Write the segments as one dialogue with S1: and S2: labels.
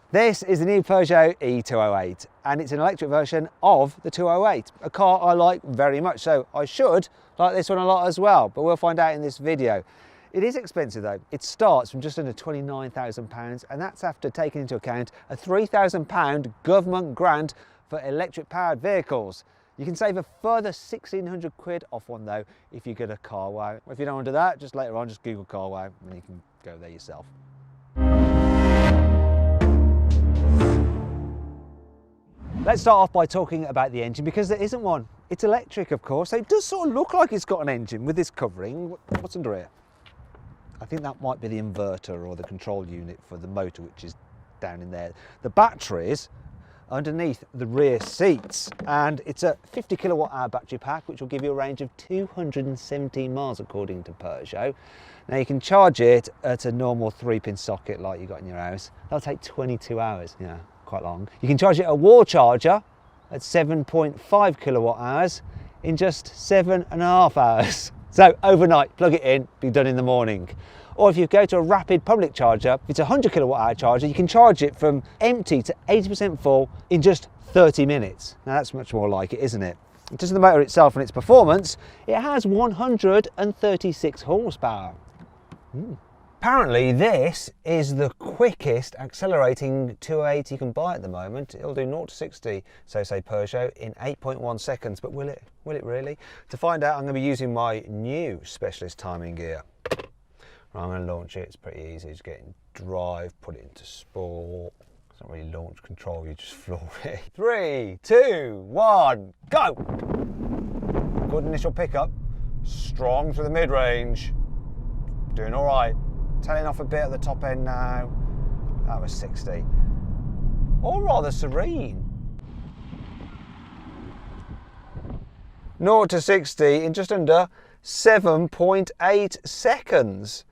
S1: This is the new Peugeot E208 and it's an electric version of the 208, a car I like very much, so I should like this one a lot as well, but we'll find out in this video. It is expensive though. It starts from just under £29,000 and that's after taking into account a £3,000 government grant for electric powered vehicles. You can save a further 1,600 quid off one though if you get a carwow. If you don't want to do that, just later on just Google carwow and you can go there yourself. Let's start off by talking about the engine because there isn't one. It's electric, of course, so it does sort of look like it's got an engine with this covering. What's under here? I think that might be the inverter or the control unit for the motor, which is down in there. The batteries underneath the rear seats, and it's a 50 kilowatt hour battery pack, which will give you a range of 217 miles according to Peugeot. Now you can charge it at a normal 3-pin socket like you got in your house. That'll take 22 hours, yeah, quite long. You can charge it at a wall charger at 7.5 kilowatt hours in just 7.5 hours. So overnight, plug it in, be done in the morning. Or if you go to a rapid public charger, if it's a 100 kilowatt hour charger, you can charge it from empty to 80% full in just 30 minutes. Now that's much more like it, isn't it? In terms of the motor itself and its performance, it has 136 horsepower. Apparently this is the quickest accelerating 208 you can buy at the moment. It'll do 0 to 60, so say Peugeot, in 8.1 seconds, but will it really? To find out, I'm going to be using my new specialist timing gear. Right, I'm going to launch it. It's pretty easy. Just get in drive, put it into sport. It's not really launch control, you just floor it. 3, 2, 1, go! Good initial pickup. Strong to the mid-range. Doing all right. Tailing off a bit at the top end now. That was 60. All rather serene. 0 to 60 in just under 7.8 seconds,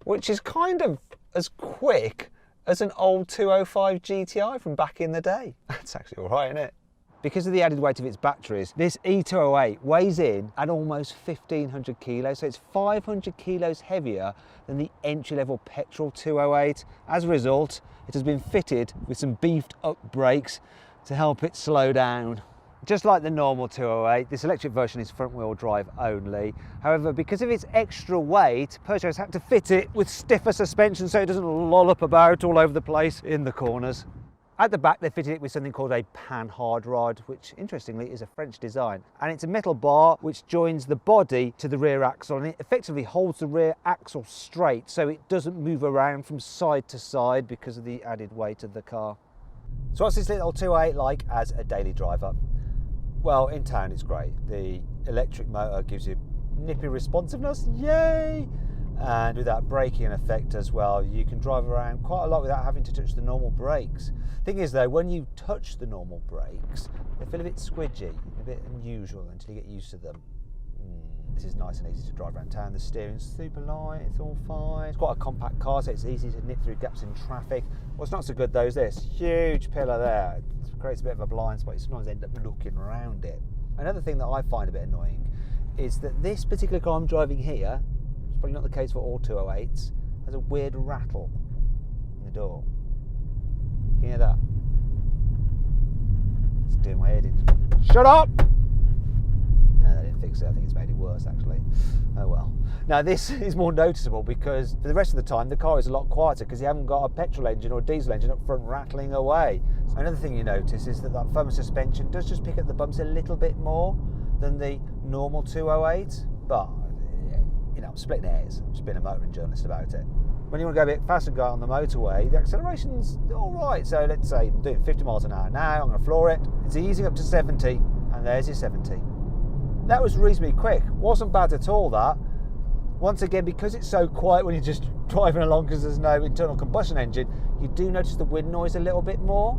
S1: which is kind of as quick as an old 205 GTI from back in the day. That's actually all right, isn't it? Because of the added weight of its batteries, this E208 weighs in at almost 1,500 kilos, so it's 500 kilos heavier than the entry-level petrol 208. As a result, it has been fitted with some beefed up brakes to help it slow down. Just like the normal 208, this electric version is front-wheel drive only. However, because of its extra weight, Peugeot has had to fit it with stiffer suspension so it doesn't lollop about all over the place in the corners. At the back, they fitted it with something called a panhard rod, which interestingly is a French design. And it's a metal bar which joins the body to the rear axle, and it effectively holds the rear axle straight so it doesn't move around from side to side because of the added weight of the car. So what's this little 208 like as a daily driver? Well, in town it's great. The electric motor gives you nippy responsiveness, yay! And with that braking effect as well, you can drive around quite a lot without having to touch the normal brakes. Thing is though, when you touch the normal brakes, they feel a bit squidgy, a bit unusual until you get used to them. This is nice and easy to drive around town. The steering's super light, it's all fine. It's quite a compact car, so it's easy to nip through gaps in traffic. What's not so good though is this huge pillar there. It creates a bit of a blind spot. You sometimes end up looking around it. Another thing that I find a bit annoying is that this particular car I'm driving here, it's probably not the case for all 208s, has a weird rattle in the door. Can you hear that? It's doing my head in. Shut up! No, they didn't fix it. I think it's made it worse actually. Oh well. Now this is more noticeable because for the rest of the time the car is a lot quieter because you haven't got a petrol engine or a diesel engine up front rattling away. So another thing you notice is that firmer suspension does just pick up the bumps a little bit more than the normal 208, but you know, I'm splitting hairs. I'm just being a motoring journalist about it. When you want to go a bit faster and go on the motorway, the acceleration's all right. So let's say I'm doing 50 miles an hour now, I'm going to floor it. It's easing up to 70, and there's your 70. That was reasonably quick. Wasn't bad at all, that. Once again, because it's so quiet when you're just driving along because there's no internal combustion engine, you do notice the wind noise a little bit more.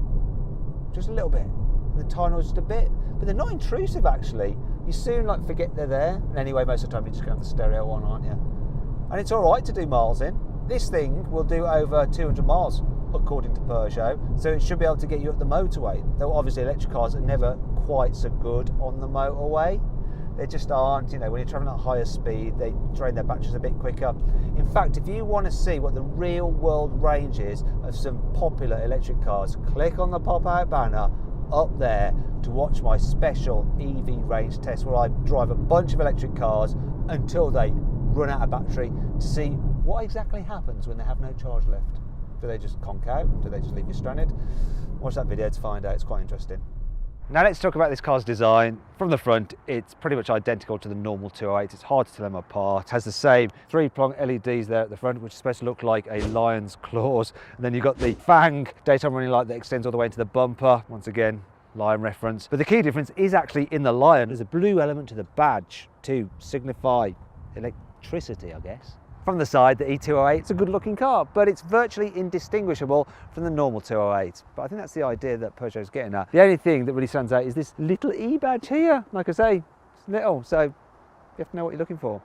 S1: Just a little bit. And the tyre noise just a bit. But they're not intrusive, actually. You soon forget they're there. And anyway, most of the time you're just going to have the stereo on, aren't you? And it's all right to do miles in. This thing will do over 200 miles, according to Peugeot, so it should be able to get you up the motorway. Though obviously electric cars are never quite so good on the motorway. They just aren't. You know, when you're traveling at higher speed, they drain their batteries a bit quicker. In fact, if you want to see what the real world range is of some popular electric cars, click on the pop-out banner up there to watch my special EV range test, where I drive a bunch of electric cars until they run out of battery, to see what exactly happens when they have no charge left. Do they just conk out? Do they just leave you stranded? Watch that video to find out. It's quite interesting. Now let's talk about this car's design. From the front, it's pretty much identical to the normal 208. It's hard to tell them apart. It has the same 3-prong LEDs there at the front, which is supposed to look like a lion's claws. And then you've got the Fang daytime running light that extends all the way into the bumper. Once again, lion reference. But the key difference is actually in the lion. There's a blue element to the badge to signify electricity, I guess. From the side, the E208, it's a good looking car, but it's virtually indistinguishable from the normal 208. But I think that's the idea that Peugeot's getting at. The only thing that really stands out is this little E badge here. Like I say, it's little, so you have to know what you're looking for.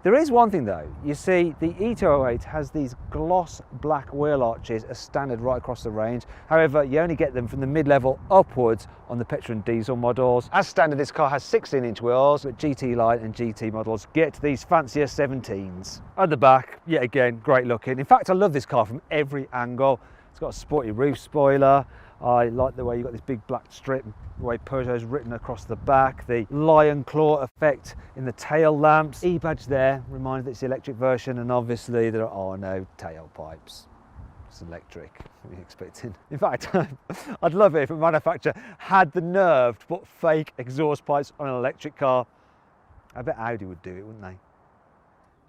S1: There is one thing though. You see, the E208 has these gloss black wheel arches as standard right across the range. However, you only get them from the mid-level upwards on the petrol and diesel models. As standard, this car has 16-inch wheels, but GT Line and GT models get these fancier 17s. At the back, yet again, great looking. In fact, I love this car from every angle. It's got a sporty roof spoiler. I like the way you've got this big black strip, the way Peugeot's written across the back, the lion claw effect in the tail lamps. E-badge there, reminded that it's the electric version, and obviously there are no tailpipes. It's electric, what are you expecting? In fact, I'd love it if a manufacturer had the nerve to put fake exhaust pipes on an electric car. I bet Audi would do it, wouldn't they?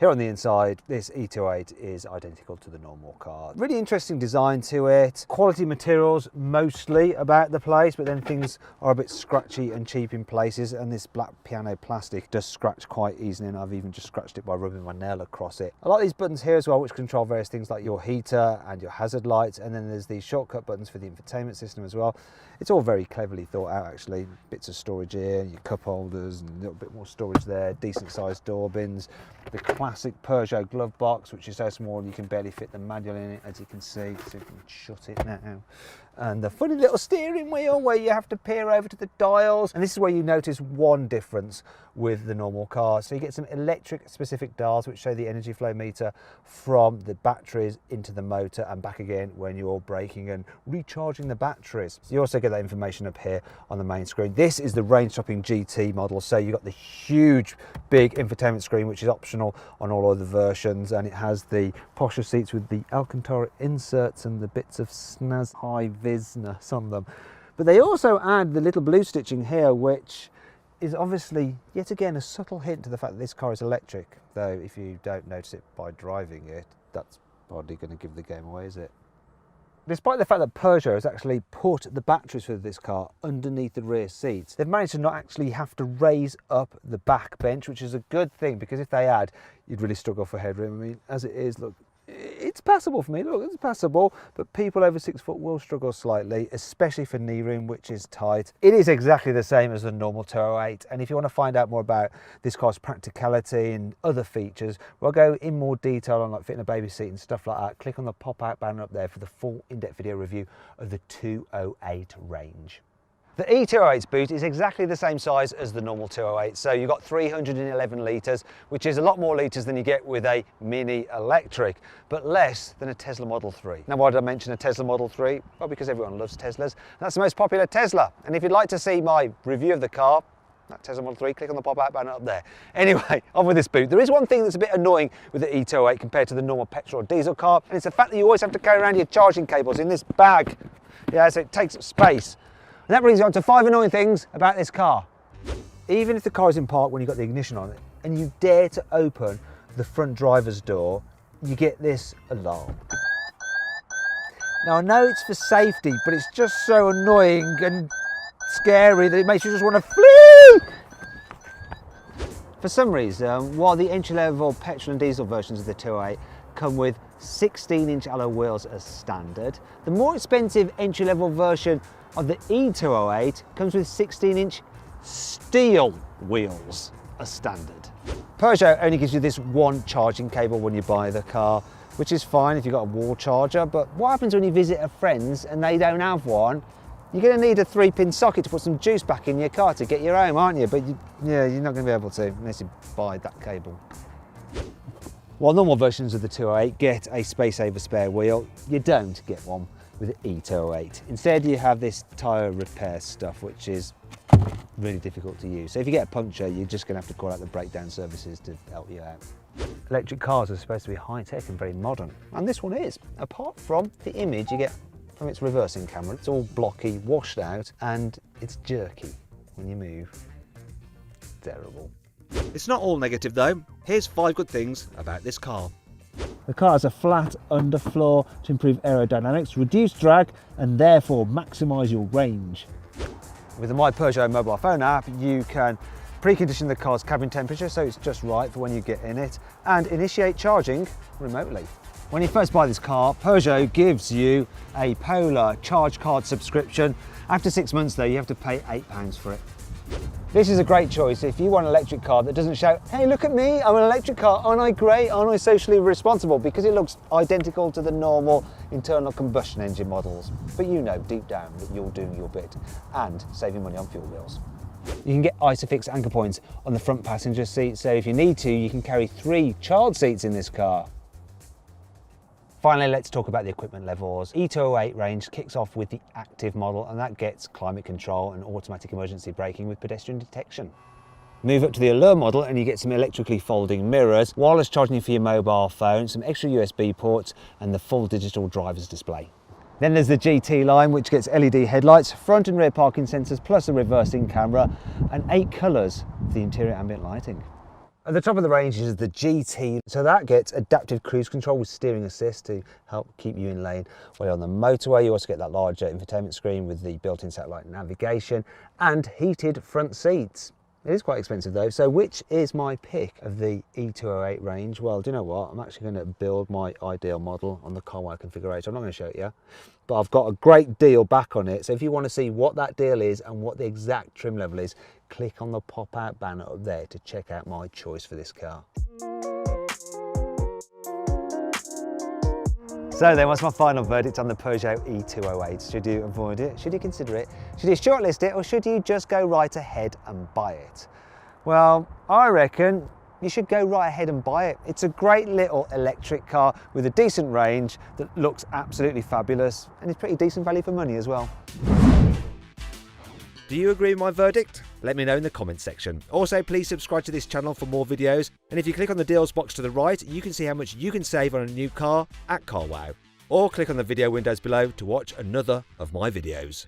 S1: Here on the inside, this E208 is identical to the normal car. Really interesting design to it. Quality materials mostly about the place, but then things are a bit scratchy and cheap in places, and this black piano plastic does scratch quite easily, and I've even just scratched it by rubbing my nail across it. I like these buttons here as well, which control various things like your heater and your hazard lights, and then there's these shortcut buttons for the infotainment system as well. It's all very cleverly thought out actually. Bits of storage here, your cup holders, and a little bit more storage there, decent sized door bins. The classic Peugeot glove box, which is so small you can barely fit the manual in it, as you can see, so you can shut it now. And the funny little steering wheel where you have to peer over to the dials. And this is where you notice one difference with the normal car. So you get some electric specific dials which show the energy flow meter from the batteries into the motor and back again when you're braking and recharging the batteries. So you also get that information up here on the main screen. This is the range topping GT model. So you've got the huge big infotainment screen, which is optional on all other versions, and it has the posher seats with the Alcantara inserts and the bits of snaz high visness on them. But they also add the little blue stitching here, which is obviously yet again a subtle hint to the fact that this car is electric, though if you don't notice it by driving it, that's hardly going to give the game away, is it? Despite the fact that Peugeot has actually put the batteries for this car underneath the rear seats, they've managed to not actually have to raise up the back bench, which is a good thing, because if they had, you'd really struggle for headroom. I mean, as it is, look, it's passable for me, look, it's passable, but people over 6 foot will struggle slightly, especially for knee room, which is tight. It is exactly the same as the normal 208, and if you want to find out more about this car's practicality and other features, we'll go in more detail on like fitting a baby seat and stuff like that. Click on the pop-out banner up there for the full in-depth video review of the 208 range. The E208's boot is exactly the same size as the normal 208, so you've got 311 litres, which is a lot more litres than you get with a mini electric, but less than a Tesla Model 3. Now, why did I mention a Tesla Model 3? Well, because everyone loves Teslas. That's the most popular Tesla, and if you'd like to see my review of the car, that Tesla Model 3, click on the pop-out banner up there. Anyway, on with this boot. There is one thing that's a bit annoying with the E208 compared to the normal petrol or diesel car, and it's the fact that you always have to carry around your charging cables in this bag. Yeah, so it takes up space. And that brings you on to 5 annoying things about this car. Even if the car is in park when you've got the ignition on it, and you dare to open the front driver's door, you get this alarm. Now I know it's for safety, but it's just so annoying and scary that it makes you just want to flee! For some reason, while the entry-level petrol and diesel versions of the 208 come with 16-inch alloy wheels as standard, the more expensive entry-level version of the E208 comes with 16-inch steel wheels as standard. Peugeot only gives you this one charging cable when you buy the car, which is fine if you've got a wall charger, but what happens when you visit a friend's and they don't have one? You're going to need a 3-pin socket to put some juice back in your car to get you home, aren't you? But yeah, you're not going to be able to unless you buy that cable. While normal versions of the 208 get a space saver spare wheel, you don't get one with the E208. Instead, you have this tyre repair stuff, which is really difficult to use. So if you get a puncture, you're just going to have to call out the breakdown services to help you out. Electric cars are supposed to be high-tech and very modern, and this one is. Apart from the image you get from its reversing camera, it's all blocky, washed out, and it's jerky when you move. Terrible.
S2: It's not all negative though. Here's 5 good things about this car.
S3: The car has a flat underfloor to improve aerodynamics, reduce drag and therefore maximise your range.
S1: With the My Peugeot mobile phone app, you can precondition the car's cabin temperature so it's just right for when you get in it, and initiate charging remotely. When you first buy this car, Peugeot gives you a Polar charge card subscription. After 6 months though, you have to pay £8 for it. This is a great choice if you want an electric car that doesn't shout, hey, look at me, I'm an electric car, aren't I great, aren't I socially responsible, because it looks identical to the normal internal combustion engine models. But you know deep down that you're doing your bit and saving money on fuel bills. You can get ISOFIX anchor points on the front passenger seat, so if you need to, you can carry 3 child seats in this car. Finally, let's talk about the equipment levels. E208 range kicks off with the active model, and that gets climate control and automatic emergency braking with pedestrian detection. Move up to the Allure model and you get some electrically folding mirrors, wireless charging for your mobile phone, some extra USB ports and the full digital driver's display. Then there's the GT line, which gets LED headlights, front and rear parking sensors, plus a reversing camera, and 8 colours for the interior ambient lighting. At the top of the range is the GT, so that gets adaptive cruise control with steering assist to help keep you in lane while you're on the motorway. You also get that larger infotainment screen with the built-in satellite navigation and heated front seats. It is quite expensive though, so which is my pick of the E208 range? Well, do you know what? I'm actually going to build my ideal model on the carwow configurator. I'm not going to show it you, but I've got a great deal back on it. So if you want to see what that deal is and what the exact trim level is, click on the pop-out banner up there to check out my choice for this car. So then, what's my final verdict on the Peugeot E208? Should you avoid it? Should you consider it? Should you shortlist it? Or should you just go right ahead and buy it? Well, I reckon you should go right ahead and buy it. It's a great little electric car with a decent range that looks absolutely fabulous, and it's pretty decent value for money as well.
S2: Do you agree with my verdict? Let me know in the comments section. Also, please subscribe to this channel for more videos, and if you click on the deals box to the right, you can see how much you can save on a new car at CarWow. Or click on the video windows below to watch another of my videos.